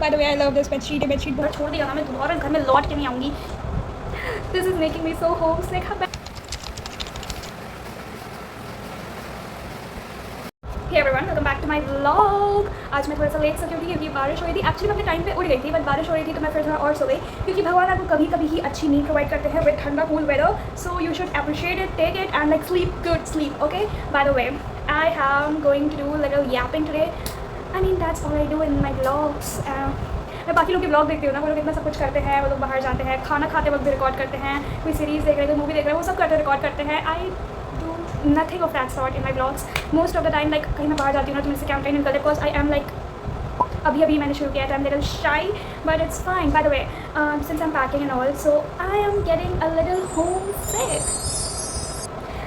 Bye the way I love this bedsheet. ये bedsheet बहुत छोड़ दिया, मैं दोबारा घर में लौट के नहीं आऊँगी। This is making me so homesick. Hey everyone, welcome back to my vlog। आज मैं थोड़ा सा लेट सो क्योंकि अभी बारिश हो रही थी। एक्चुअली मैं अपने टाइम पे उड़ गई थी, बट बारिश हो रही थी तो मैं फिर थोड़ा और सो गई, क्योंकि भगवान आपको कभी कभी ही अच्छी नींद प्रोवाइड करते हैं विद ठंडा cool weather. So you should appreciate it, take it and like sleep good sleep, okay. By the way I am going to do little yapping today। I mean that's all I do in my vlogs। मैं बाकी लोग के blog देखती हूँ ना, वो लोग इतना सब कुछ करते हैं, वो लोग बाहर जाते हैं, खाना खाते वक्त भी रिकॉर्ड करते हैं, कोई सीरीज़ देख रहे हैं, कोई मूवी देख रहे हैं, वो सब करते रिकॉर्ड करते हैं। I do nothing of that sort in my blogs most of the time. Like कहीं मैं बाहर जाती हूँ ना तो मेरे से कैमरा नहीं निकलता, बिकॉज आई एम लाइक अभी मैंने शुरू किया था, आई एम लिटिल शाई but it's fine. Bye the way since I am packing and all, so I am getting a little home sick.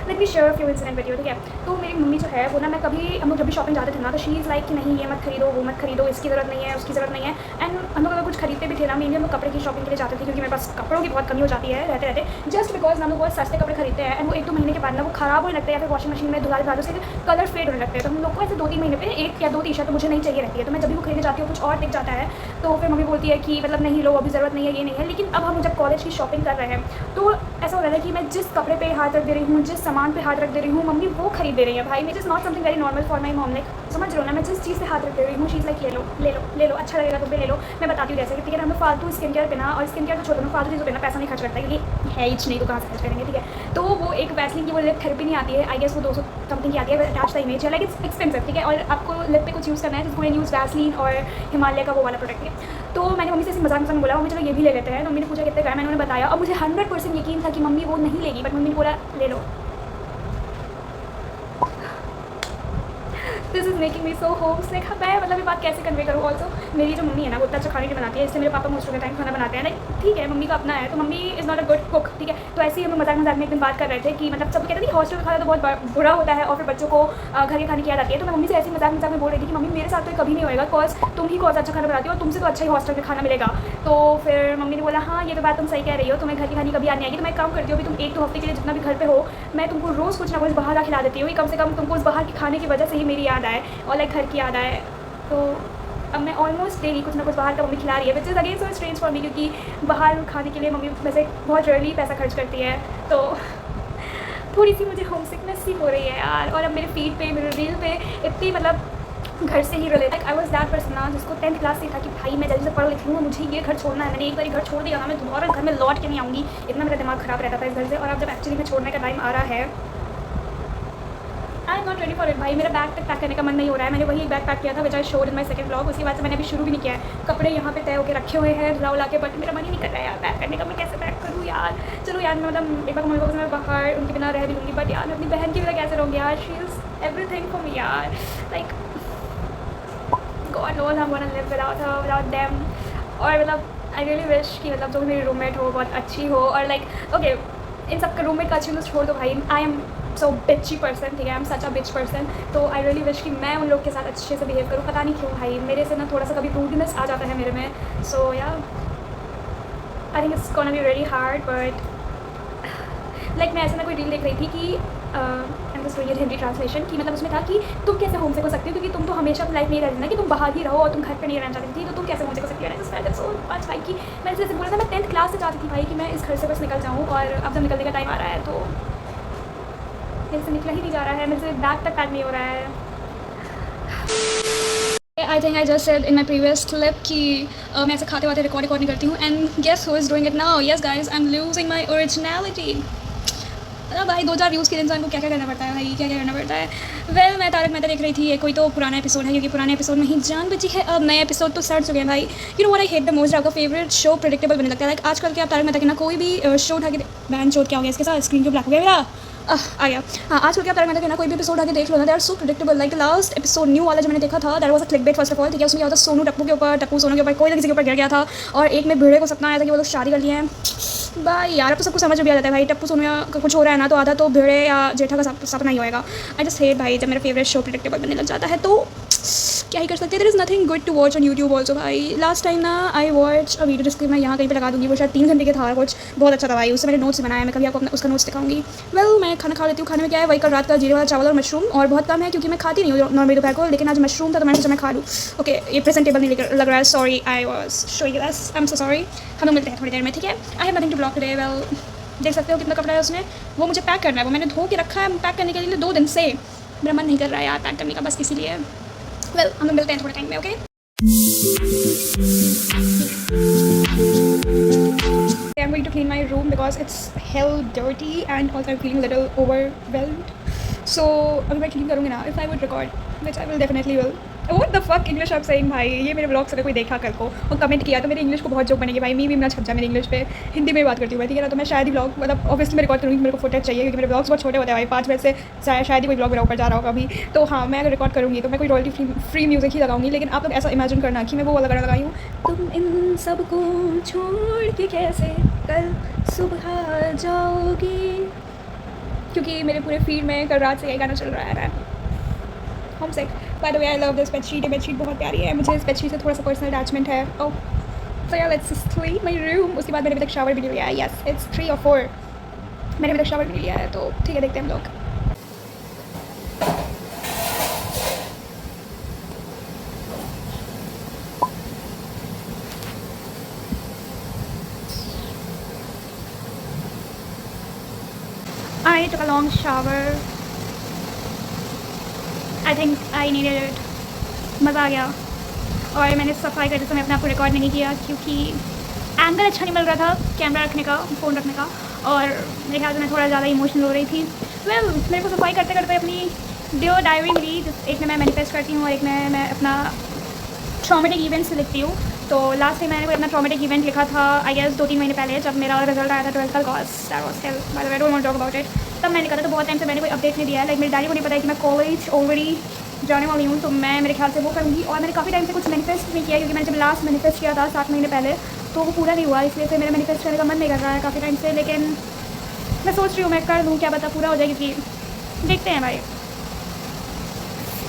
Let me share few incident video, ठीक है। तो मेरी मम्मी जो है वो ना, मैं कभी हम लोग जब भी शॉपिंग जाते थे ना तो शी इज़ लाइक कि नहीं ये मत खरीदो, वो मत खरीदो, इसकी ज़रूरत नहीं है, उसकी ज़रूरत नहीं है। एंड हम लोग अगर कुछ खरीदते भी थे ना, मेनली हम लोग कपड़े की शॉपिंग के लिए जाते थे, क्योंकि मेरे पास कपड़ों की बहुत कमी हो जाती है रहते रहते, जस्ट बिकॉज हम लोग बहुत सस्ते कपड़े खरीदते हैं एंड वो 1-2 महीने के बाद ना वो ख़राब होने लगते हैं, या फिर वॉशिंग मशीन में धुला धालो से कलर फेड होने लगते हैं। तो हम लोग को ऐसे 2-3 महीने पे 1 या 2 टी शर्ट तो मुझे नहीं चाहिए रहती है। तो मैं जब भी वो खरीदने जाती हूँ कुछ और दिख जाता है तो फिर मम्मी बोलती है कि मतलब नहीं लो, अभी ज़रूरत नहीं है, ये नहीं है। लेकिन अब हम जब कॉलेज की शॉपिंग कर रहे हैं तो ऐसा हो रहा है कि मैं जिस कपड़े पे हाथ रख दे रही हूँ, जिस सामान पे हाथ रख दे रही हूँ, मम्मी वो खरीद दे रही है भाई। Which is not something very normal for my mom. Like समझ रहे हो ना, मैं जिस चीज़ पे हाथ रख दे रही हूँ शी इज़ लाइक ले लो ले लो ले लो, अच्छा लगेगा तो भी ले लो। मैं बताती हूँ जैसे कि ठीक है, हमें फालतू स्किन केयर पे ना, और स्किन केयर तो छोड़ो ना, फालतू चीज़ों पे ना पैसा नहीं खर्च करता है, क्योंकि है इच नहीं तो कहाँ से खर्च करेंगे, ठीक है। तो वो एक वैसलिन की वो लिप थेरेपी नहीं आती है, आई गेस वो 200 समथिंग की आती है, अटैच द इमेज है, लाइक इट्स एक्सपेंसिव, ठीक है। और आपको लिप पे कुछ यूज़ करना है तो उसको यूज़ वैसलिन और हिमालय का वो वाला प्रोडक्ट है। तो मैंने मम्मी से ऐसे मजाक में बोला मम्मी चलो ये भी ले लेते हैं। तो मम्मी ने पूछा कितने का है, मैंने उन्हें बताया, और मुझे 100% यकीन था कि मम्मी वो नहीं लेगी, बट मम्मी ने बोला ले लो। This is making me so homesick. मैं मतलब ये बात कैसे कन्वे करूँ। ऑल्सो मेरी जो मम्मी है ना वो इतना अच्छा खाने की बनाती है, इससे मेरे पापा मोस्ट ऑफ द टाइम खाना बनाते हैं। लाइक ठीक है, मम्मी का अपना है तो mummy is not a good cook, ठीक है। तो ऐसे ही हम मजाक में एक दिन बात कर रहे थे कि मतलब सब कहते हैं कि हॉस्टल का खाना तो बहुत बुरा होता है और फिर बच्चों को घर के खाने की याद आती है। तो मैं मम्मी से ऐसे मजाक में बोल रही थी कि मम्मी मेरे साथ तो कभी नहीं होएगा, बिकॉज तुम ही बहुत अच्छा खाना बनाती हो और तुमसे तो अच्छा ही हॉस्टल का खाना मिलेगा। तो फिर मम्मी ने बोला हाँ ये तो बात तुम सही कह रही हो, तुम्हें घर की खानी कभी आनी आएगी। तो मैं काम करती हूँ, अभी तुम 1-2 हफ्ते के लिए जितना भी घर पे हो, मैं तुमको रोज़ कुछ ना कुछ बाहर का खिला देती हूँ, कम से कम तुमको उस बाहर के खाने की वजह से ही मेरी याद आए और लाइक घर की याद आए। तो अब मैं ऑलमोस्ट डेली कुछ ना कुछ बाहर का मम्मी खिला रही है, which is again so strange for me, क्योंकि बाहर खाने के लिए मम्मी वैसे बहुत रेयरली पैसा खर्च करती है। तो थोड़ी सी मुझे होम सिकनेस सी हो रही है यार। और अब मेरे फीड पे, मेरे रील पे इतनी मतलब घर से ही related, like I was that person ना जिसको 10th क्लास से था कि भाई मैं जल्दी से पढ़ लिख लूँगा, मुझे ये घर छोड़ना है। मैंने एक बार घर छोड़ दिया ना, मैं दोबारा घर में लौट के नहीं आऊँगी, इतना मेरा दिमाग ख़राब रहता था इस घर से। और अब जब एक्चुअली में छोड़ने का टाइम आ रहा है, I am not ready for it भाई। मेरा बैग तक पैक करने का मन नहीं हो रहा है। मैंने वही एक बैग पैक किया था which I showed in my second vlog, उसके बाद से मैंने अभी शुरू भी नहीं किया है। कपड़े यहाँ पे तय होकर रखे हुए हैं धुला उला के, बट मेरा मन ही नहीं कर रहा है यार पैक करने का। मैं कैसे पैक करूँ यार। चलो यार मैं मतलब एक बार मम्मी पापा से मैं बाहर उनके बिना रह भी लूँगी, बट यार मैं अपनी बहन की बिना कैसे रहूँगी यार। She is everything for me यार। Like God knows I am gonna live without her, without them. और मतलब आई रियली विश कि मतलब जो मेरी रूममेट हो बहुत अच्छी हो, और लाइक ओके इन सब का रूममेट का अच्छी तो छोड़ दो भाई, आई एम सो बिची पर्सन, ठीक है, I am such a beach person. तो आई रियली विश कि मैं उन लोग के साथ अच्छे से बिहेव करूँ। पता नहीं क्यों भाई मेरे से ना थोड़ा सा कभी रूडनेस आ जाता है मेरे में। सो या I think it's gonna be very hard, but like मैं ऐसे ना कोई रील देख रही थी कि हिंदी ट्रांसलेशन की, मतलब उसमें था कि तुम कैसे होम सिक हो सकती हो, क्योंकि तुम तो हमेशा अपनी लाइफ नहीं रहती ना कि तुम बाहर ही रहो और तुम घर पे नहीं रहना चाहती थी, तो तुम कैसे होम सिक हो सकती हो। सो आज भाई कि मैं जैसे बोला था मैं 10th क्लास से चाहती थी भाई कि मैं इस घर से बस निकल जाऊँ, और अब जब निकलने का टाइम आ रहा है तो मेरे से निकला ही नहीं जा रहा है, मेरे से बैग तक पैक नहीं हो रहा है। I think I just said in my previous clip कि मैं ऐसे खाते वाते रिकॉर्ड नहीं करती हूँ, and guess who is doing it now. Yes guys I am losing my originality. अरे भाई 2000 व्यूज़ के लिए इंसान को क्या क्या करना पड़ता है भाई, क्या क्या करना पड़ता है। वेल मैं तारक मेहता देख रही थी, ये कोई तो पुराना एपिसोड है, क्योंकि पुराने एपिसोड में ही जान बची है। अब नए एपिसोड तो सड़ चुके हैं भाई। You know what I hate the most, आपका फेवरेट शो प्रेडिक्टेबल बनने लगता है। लाइक आजकल के आप तारक मेहता के ना कोई भी शो उठा के बैन शो क्या हो गया इसके साथ, स्क्रीन क्यों ब्लैक हो गया मेरा आ गया। हाँ आजकल क्या तारक मेहता के ना कोई भी एपिसोड आके देख लो ना, they are so predictable. Like last episode new वाला जो मैंने देखा था, that was a clickbait first of all, ठीक है। उसमें क्या होता है सोनू टप्पू के ऊपर, टप्पू सोनू के ऊपर, कोई ना किसी के ऊपर गिर गया था, और एक में भिड़े को सपना आया था कि वो लोग शादी कर लिए हैं भाई। यार अब तो सबको समझ में भी आ जाता है भाई, टप्पू सोनू का कुछ हो रहा है ना तो आधा तो भिड़े या जेठा का सपना ही होएगा। आई जस्ट हेट भाई जब मेरा फेवरेट शो प्रेडिक्टेबल बनने लग जाता है। तो क्या ही कर सकते हैं. There is nothing good to watch on YouTube also भाई. लास्ट टाइम ना आई वॉच अ वीडियो जिसके मैं यहाँ कहीं पे लगा दूँगी, वो शायद 3 घंटे के था कुछ, बहुत अच्छा था भाई. उससे मैंने नोट्स बनाया, मैं कभी आपको अपना उसका नोट्स दिखाऊंगी. मैं खाना खा लेती हूँ. खाने में क्या है, वही कल रात का जीरे वाला चावल और मशरूम, और बहुत कम है क्योंकि मैं खाती नहीं हूँ नॉर्मली दोपहर को, लेकिन आज मशरूम था तो मैंने सोचा मैं खा लूँ. ओके ये प्रेजेंटेबल नहीं लग रहा है, sorry. I was showing this, I am so sorry. हम लोग मिलते हैं थोड़ी देर में, ठीक है. I have nothing to blog today. Well देख सकते हो कितना कपड़ा है उसमें. वो मुझे पैक करना है, वो मैंने धो के रखा है पैक करने के लिए 2 दिन से. मेरा मन नहीं कर रहा है यार पैक करने का, बस इसीलिए. वेल हम लोग मिलते हैं थोड़े टाइम में, okay. I'm going to clean my room because it's hell dirty and also I'm feeling a little overwhelmed. So अभी मैं clean करूँगी ना, if I would record, which I will definitely will. What the fuck English आप saying भाई. ये मेरे blogs अगर कोई देखा कल को और कमेंट किया तो मेरी इंग्लिश को बहुत जोक बनेगी भाई. मी ना छप जाए मेरी इंग्लिश पे. हिंदी में बात करती हूँ मैं, ठीक है ना. तो मैं शायद ही ब्लॉग मतलब ऑब्वियसली मैं रिकॉर्ड करूँगी, मेरे को फुटेज चाहिए क्योंकि मेरे ब्लॉग्स बहुत छोटे होते हैं भाई. 5 मिनट से शायद ही कोई ब्लॉग मेरा ऊपर जा रहा होगा अभी. तो हाँ, मैं अगर रिकॉर्ड करूँगी तो मैं कोई रॉयल्टी फ्री म्यूज़िक ही लगाऊंगी. लेकिन आप लोग ऐसा इमेजिन करना कि मैं वो वाला गाना लगाई हूँ, तुम इन सबको छोड़ के कैसे कल सुबह जाओगी, क्योंकि मेरे पूरे फीड में कल रात से यही गाना चल रहा है. Home sick. Bye the way I love this bedsheet. ये बेडशीट बहुत प्यारी है. मुझे इस बेडशीट से थोड़ा सा पर्सनल अटैचमेंट है. ओह सो या लेट्स क्लीन माय रूम. उसके बाद मैंने अभी तक शावर भी नहीं लिया है. यस इट्स 3 और 4. मैंने अभी तक शावर भी नहीं लिया है, तो ठीक है देखते हैं हम लोग. I took a long shower. I think I needed it. मज़ा आ गया. और मैंने सफाई करते समय अपने आप को रिकॉर्ड नहीं किया क्योंकि एंगल अच्छा नहीं मिल रहा था कैमरा रखने का, फ़ोन रखने का, और मेरे ख्याल से मैं थोड़ा ज़्यादा इमोशनल हो रही थी. मेरे को सफाई करते करते अपनी डियर डायरी मिली. एक में मैं मैनिफेस्ट करती हूँ और एक में मैं अपना ट्रॉमेटिक इवेंट्स लिखती हूँ. तो लास्ट टाइम मैंने कोई अपना ट्रॉमेटिक इवेंट लिखा था आई गेस 2-3 महीने पहले, जब मेरा रिजल्ट आया था 12th का course. That was hell. By the way I don't want to talk about it. तब मैंने लिखा था, तो बहुत टाइम से मैंने कोई अपडेट नहीं दिया है. लाइक मेरी डायरी को नहीं पता है कि मैं कॉलेज ऑलरेडी जाने वाली हूँ, तो मैं मेरे ख्याल से वो करूँगी. और मैंने काफ़ी टाइम से कुछ मैनिफेस्ट नहीं किया क्योंकि मैंने जब लास्ट मैनिफेस्ट किया था 7 महीने पहले तो वो पूरा नहीं हुआ, इसलिए फिर मेरा मैनिफेस्ट करने का मन नहीं कर रहा है काफ़ी टाइम से. लेकिन मैं सोच रही हूँ मैं कर दूँ, क्या पता पूरा हो जाए, क्योंकि देखते हैं भाई.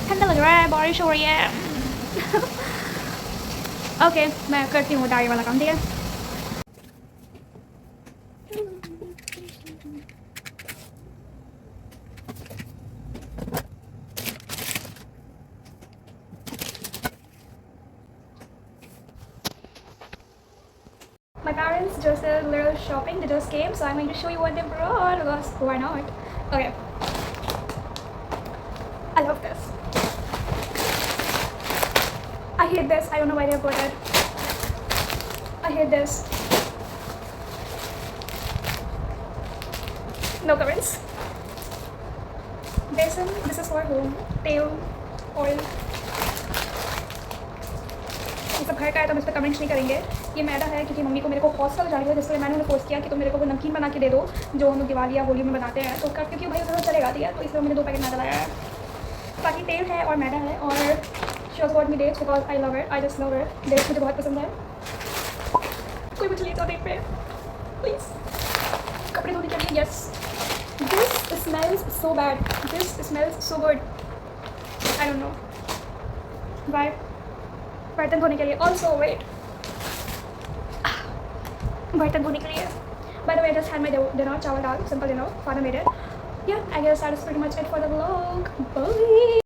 ठंडा लग रहा है, बारिश हो रही है. ओके मैं करती हूँ डायरी वाला काम, ठीक है. My parents just did a little shopping. They just came, so I'm going to show you what they brought. Because why not? Okay. I love this. I hate this. I don't know why they bought it. I hate this. No comments. Basin. This is for home. Tail. Oil. ये सब घर का है तो हम इस पर comments नहीं करेंगे. ये मैदा है क्योंकि मम्मी को मेरे को हॉस्टल जाने का, जिससे मैंने उन्हें फोर्स किया कि तुम मेरे को वो नमकीन बना के दे दो जो हम लोग दिवाली या होली में बनाते हैं. तो उसका क्योंकि भाई उधर चलेगा, ठीक है. तो इसलिए मैंने 2 पैकेट मैदा लाया है. बाकी तेल है और मैदा है. और she also got me dates because I love it. I just love it. Dates मुझे बहुत पसंद है. कोई मुझे ले जाओ डेट पे प्लीज़. कपड़े धोने के लिए. Yes this smells so bad. This smells so good. I don't know bye. बर्तन धोने के लिए ऑल्सो. वेट, बर्तन धोने के लिए. By the way, just had my dinner, chawal dal, simple dinner. Father made it. Yeah, I guess that is pretty much it for the vlog. Bye.